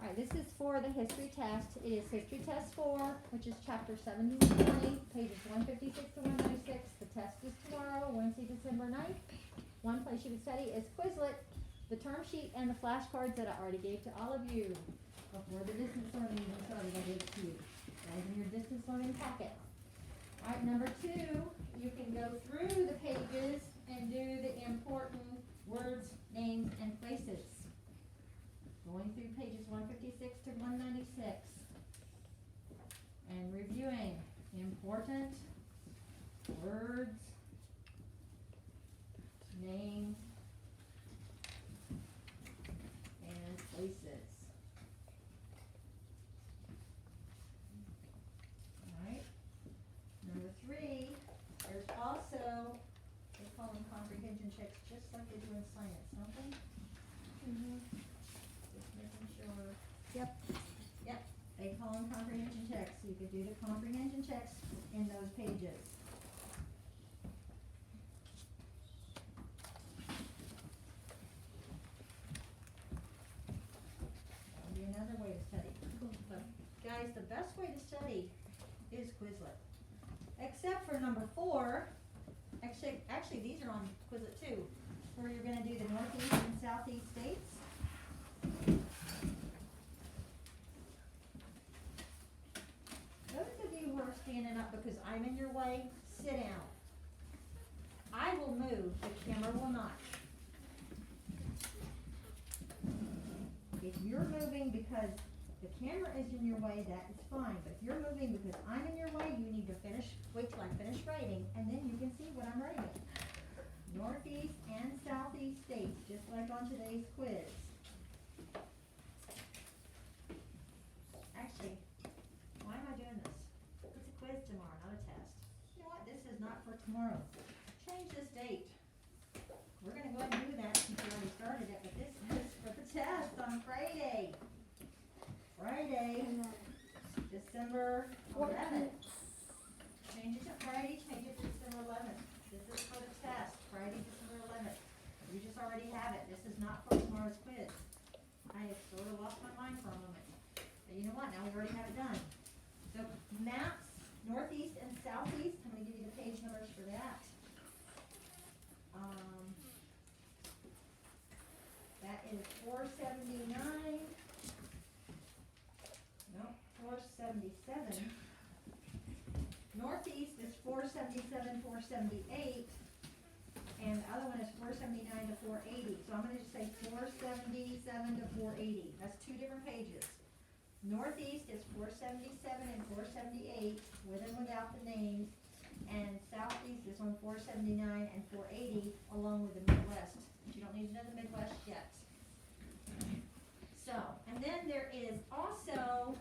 Alright, this is for the history test. It is history test 4, which is chapter 17 to 20, pages 156 to 196. The test is tomorrow, Wednesday, December 9th. One place you can study is Quizlet, the term sheet, and the flashcards that I already gave to all of you before the distance learning even started. I gave it to you. That is in your distance learning packet. Alright, number 2, you can go through the pages and do the important words, names, and places. Going through pages 156 to 196 and reviewing important words, names, and places. Alright. Number 3, there's also, they call them comprehension checks just like they do in science, don't they? Just making sure. Yep. Yep, they call them comprehension checks. You could do the comprehension checks in those pages. That would be another way to study. But guys, the best way to study is Quizlet. Except for number 4, actually these are on Quizlet too, where you're gonna do the Northeast and Southeast states. Those of you who are standing up because I'm in your way, sit down. I will move, the camera will not. If you're moving because the camera is in your way, that is fine. But if you're moving because I'm in your way, you need to wait till I finish writing, and then you can see what I'm writing. Northeast and Southeast states, just like on today's quiz. Actually, why am I doing this? It's a quiz tomorrow, not a test. You know what? This is not for tomorrow. Change this date. We're gonna go ahead and do that since we already started it, but this is for the test on Friday. Friday, December 11th. Change it to Friday, change it to December 11th. This is for the test, Friday, December 11th. You just already have it. This is not for tomorrow's quiz. I have sort of lost my mind for a moment. But you know what? Now we already have it done. So maps, Northeast and Southeast. I'm going to give you the page numbers for that. That is 479. No, 477. Northeast is 477, 478. And the other one is 479 to 480. So I'm going to just say 477 to 480. That's 2 different pages. Northeast is 477 and 478, with and without the names. And Southeast is on 479 and 480, along with the Midwest. But you don't need to know the Midwest yet. So, and then there is also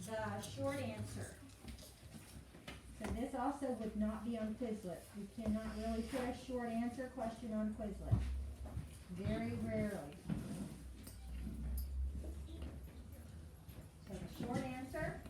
the short answer. So this also would not be on Quizlet. You cannot really put a short answer question on Quizlet. Very rarely. So the short answer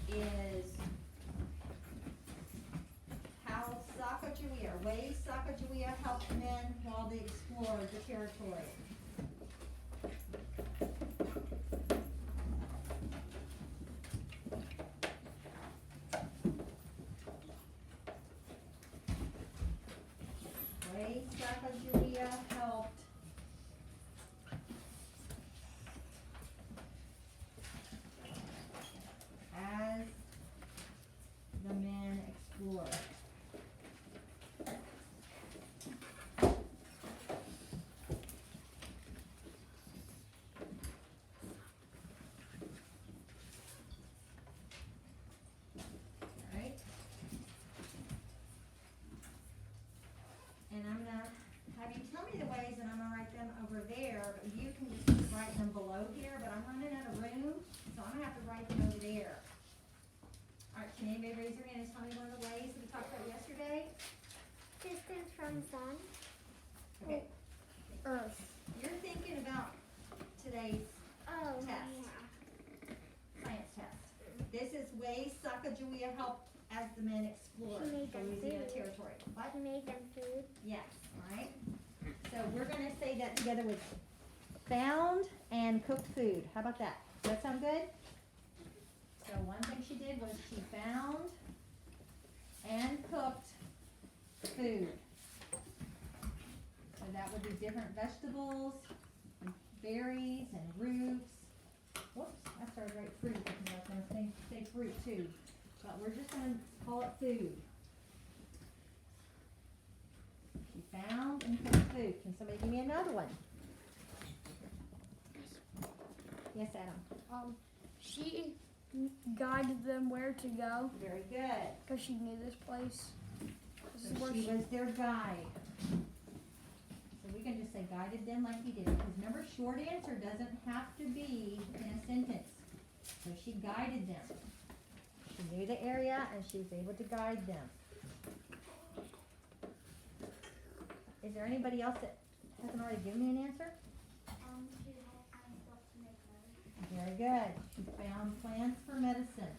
is how Sacagawea, ways Sacagawea helped men while they explored the territory. Ways Sacagawea helped as the men explored. Alright. And I'm gonna have you tell me the ways, and I'm gonna write them over there, but you can just write them below here, but I'm running out of room, so I'm gonna have to write them over there. Alright, can anybody raise their hand and tell me one of the ways that we talked about yesterday? Distance from sun. Okay, Earth. you're thinking about today's Oh, Test. yeah. science test. This is ways Sacagawea helped as the men explored She made the them Louisiana food. territory. What? She made them food. Yes, alright. So we're gonna say that together with found and cooked food. How about that? Does that sound good? So one thing she did was she found and cooked food. So that would be different vegetables, and berries, and roots. Whoops, I started right fruit, because I was gonna say fruit too. But we're just gonna call it food. She found and cooked food. Can somebody give me another one? Yes, Adam. She guided them where to go Very good. because she knew this place. This is So where she was their guide. So we can just say guided them like he did. Because remember, short answer doesn't have to be in a sentence. So she guided them. She knew the area and she was able to guide them. Is there anybody else that hasn't already given me an answer? She had stuff to make money. Very good. She found plants for medicine.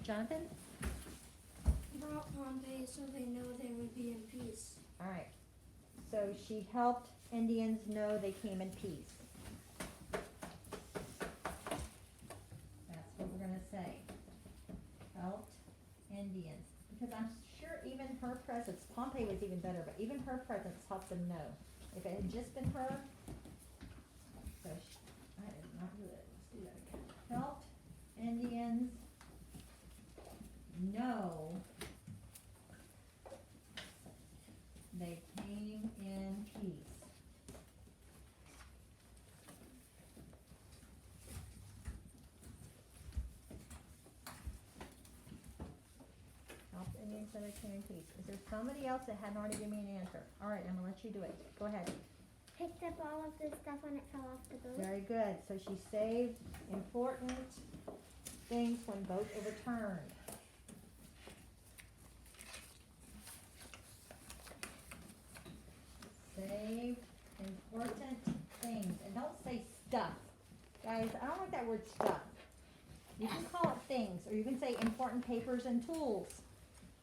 Jonathan? Brought Pompeii so they know they would be in peace. All right. So she helped Indians know they came in peace. That's what we're gonna say. Helped Indians. Because I'm sure even her presence, Pompey was even better, but even her presence helped them know. If it had just been her, so she, I did not do it. Let's do that again. Helped Indians know they came in peace. Helped Indians know they came in peace. Is there somebody else that hadn't already given me an answer? All right, I'm gonna let you do it. Go ahead. Picked up all of the stuff when it fell off the boat. Very good. So she saved important things when boat overturned. Save important things. And don't say stuff. Guys, I don't like that word stuff. You can call it things, or you can say important papers and tools.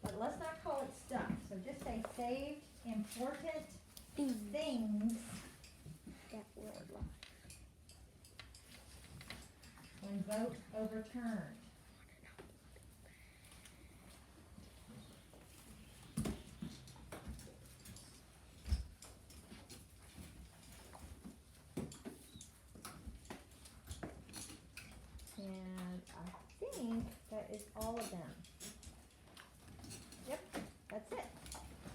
But let's not call it stuff. So just say saved important things That were lost. when vote overturned. And I think that is all of them. Yep, that's it.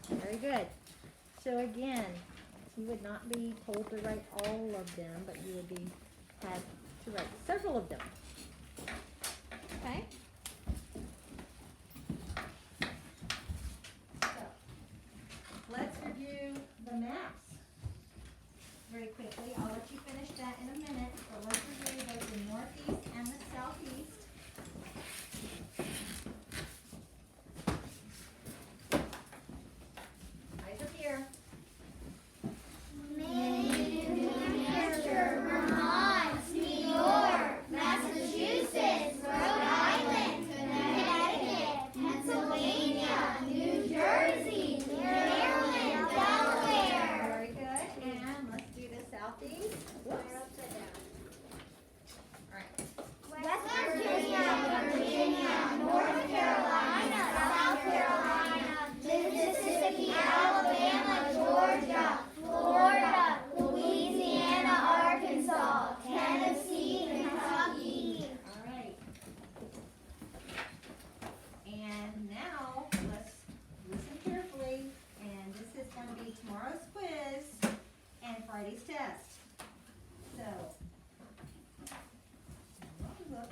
Very good. So again, you would not be told to write all of them, but you would be had to write several of them. Okay? So, let's review the maps very quickly. I'll let you finish that in a minute, but let's review both the northeast and the southeast. Eyes up here. Maine, New Hampshire, Vermont, New York, Massachusetts, Rhode Island, Connecticut, Pennsylvania, New Jersey, Maryland, Delaware. Very good. And let's do the southeast. Whoops. All right. West Virginia, Virginia, North Carolina, South Carolina, Mississippi, Alabama, Georgia, Florida, Louisiana, Arkansas, Tennessee, Kentucky. All right. And now, let's listen carefully, and this is going to be tomorrow's quiz and Friday's test. So, look.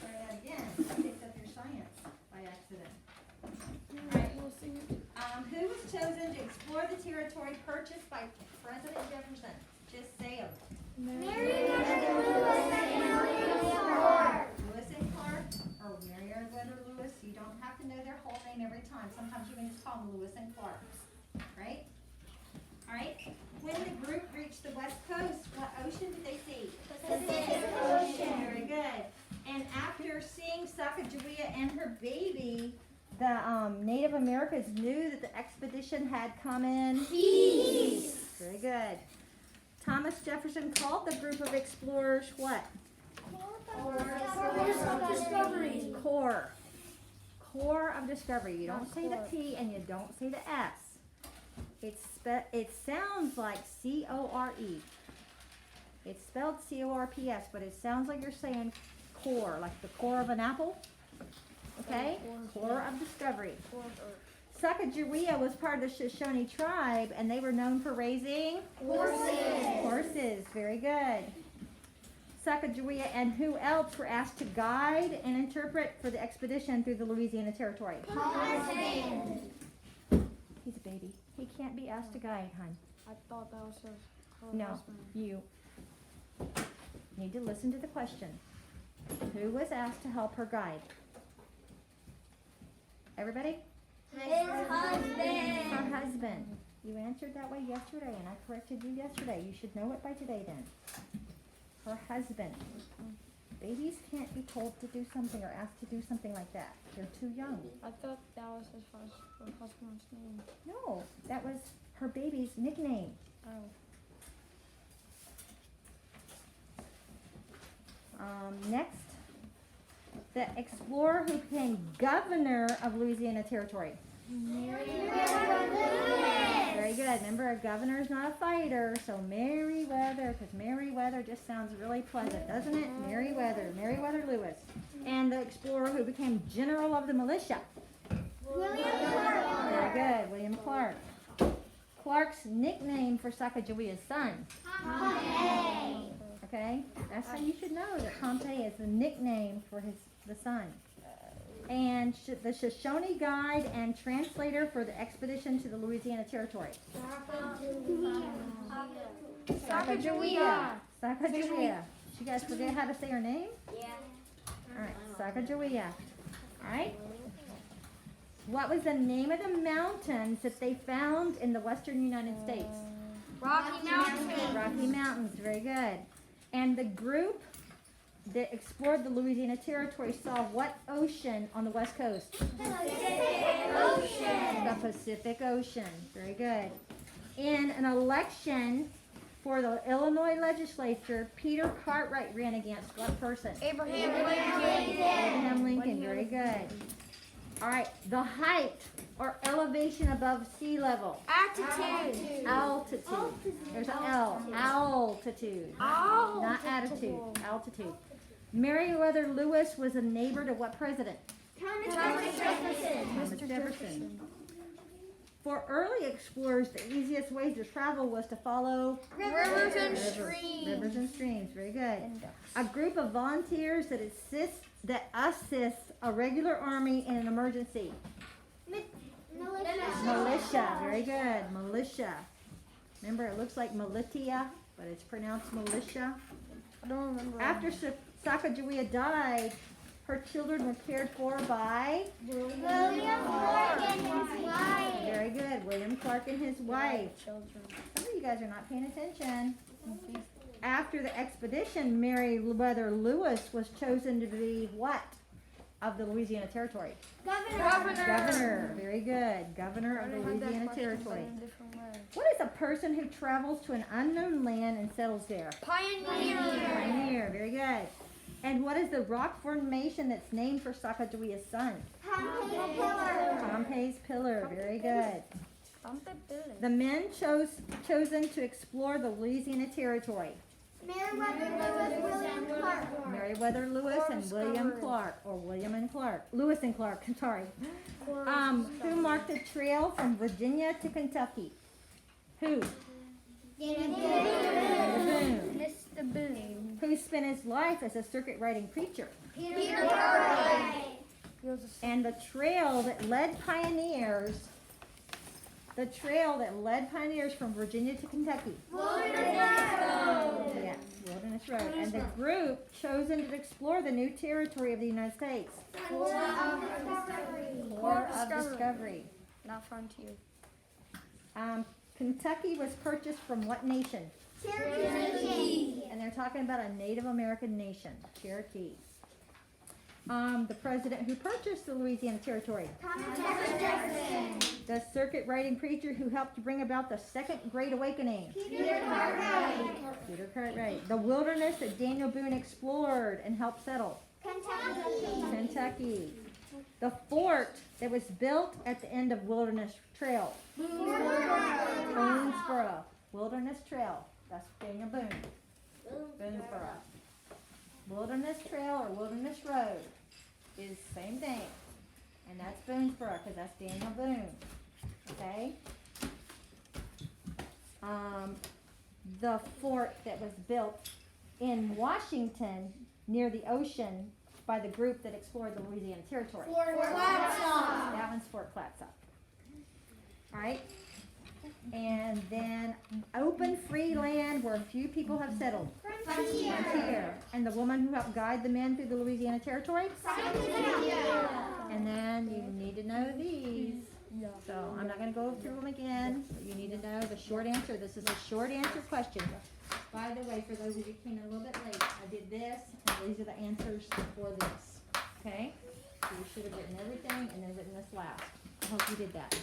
Try that again. I picked up your science by accident. All right. Who was chosen to explore the territory purchased by President Jefferson? Just say them. Meriwether Lewis and William Clark. Lewis and Clark, or Meriwether Lewis. You don't have to know their whole name every time. Sometimes you can just call them Lewis and Clark. the Native Americans knew that the expedition had come in peace. Very good. Thomas Jefferson called the group of explorers what? Corps. Corps of Discovery. You don't say the P and you don't say the S. It sounds like C-O-R-E. It's spelled C-O-R-P-S, but it sounds like you're saying core, like the core of an apple. Okay? Core of Discovery. Sacagawea was part of the Shoshone tribe, and they were known for raising horses. Very good. Sacagawea and who else were asked to guide and interpret for the expedition through the Louisiana Territory? He's a baby. He can't be asked to guide, hon. I thought that was her No, husband. you need to listen to the question. Who was asked to help her guide? Everybody? Her husband. You answered that way yesterday, and I corrected you yesterday. You should know it by today then. Her husband. Babies can't be told to do something or asked to do something like that. They're too young. I thought that was her husband's name. No, that was her baby's nickname. Oh. Next, the explorer who became governor of Louisiana Territory. Very good. Remember, a governor is not a fighter, so Meriwether, because Meriwether just sounds really pleasant, doesn't it? Meriwether Lewis. And the explorer who became general of the militia. Very good, William Clark. Clark's nickname for Sacagawea's son. Okay, that's how you should know that Pompey is the nickname for the son. And the Shoshone guide and translator for the expedition to the Louisiana Territory. Sacagawea. Sacagawea. Did you guys forget how to say her name? Yeah. All right, Sacagawea. All right. What was the name of the mountains that they found in the western United States? Rocky Mountain. Rocky Mountains. Very good. And the group that explored the Louisiana Territory saw what ocean on the west coast? The Pacific Ocean. Very good. In an election for the Illinois legislature, Peter Cartwright ran against what person? Abraham Abraham Lincoln. Very good. All right. The height or elevation above sea level. Altitude. Altitude. There's an L. Altitude. Not attitude. Altitude. Meriwether Lewis was a neighbor to what president? Thomas Jefferson. Thomas Jefferson. For early explorers, the easiest way to travel was to follow Rivers and streams. Rivers and streams. Very good. A group of volunteers that assist a regular army in an emergency. Militia. Very good. Militia. Remember, it looks like militia, but it's pronounced militia. I don't remember. After Sacagawea died, her children were cared for by William Clark and his wife. Very good. William Clark and his wife. Children. Some of you guys are not paying attention. After the expedition, Meriwether Lewis was chosen to be what of the Louisiana Territory? Governor. Very good. Governor of the Louisiana Territory. What is a person who travels to an unknown land and settles there? Pioneer. Very good. And what is the rock formation that's named for Sacagawea's son? Pompey's Pillar. Very good. The men chosen to explore the Louisiana Territory. Meriwether Lewis and William Clark, or William and Clark. Lewis and Clark, sorry. Who marked the trail from Virginia to Kentucky? Who? Mr. Boone. Who spent his life as a circuit riding preacher? Peter Cartwright. And the trail that led pioneers from Virginia to Kentucky. Yes, Wilderness Road. And the group chosen to explore the new territory of the United States. Corps of Discovery. Not frontier. Kentucky was purchased from what nation? Cherokee. And they're talking about a Native American nation, Cherokee. The president who purchased the Louisiana Territory. The circuit riding preacher who helped bring about the Second Great Awakening. Peter Cartwright. The wilderness that Daniel Boone explored and helped settle. Kentucky. The fort that was built at the end of Wilderness Trail. Boonesboro. Wilderness Trail. That's Daniel Boone. Boonesboro. Wilderness Trail or Wilderness Road is same thing. And that's Boonesboro because that's Daniel Boone. Okay? The fort that was built in Washington near the ocean by the group that explored the Louisiana Territory. That one's Fort Clatsop. All right? And then open free land where few people have settled. Frontier. And the woman who helped guide the men through the Louisiana Territory. And then you need to know these. So I'm not going to go through them again, but you need to know the short answer. This is a short answer question. By the way, for those of you who came in a little bit late, I did this, and these are the answers for this. Okay? So you should have written everything and then written this last. I hope you did that.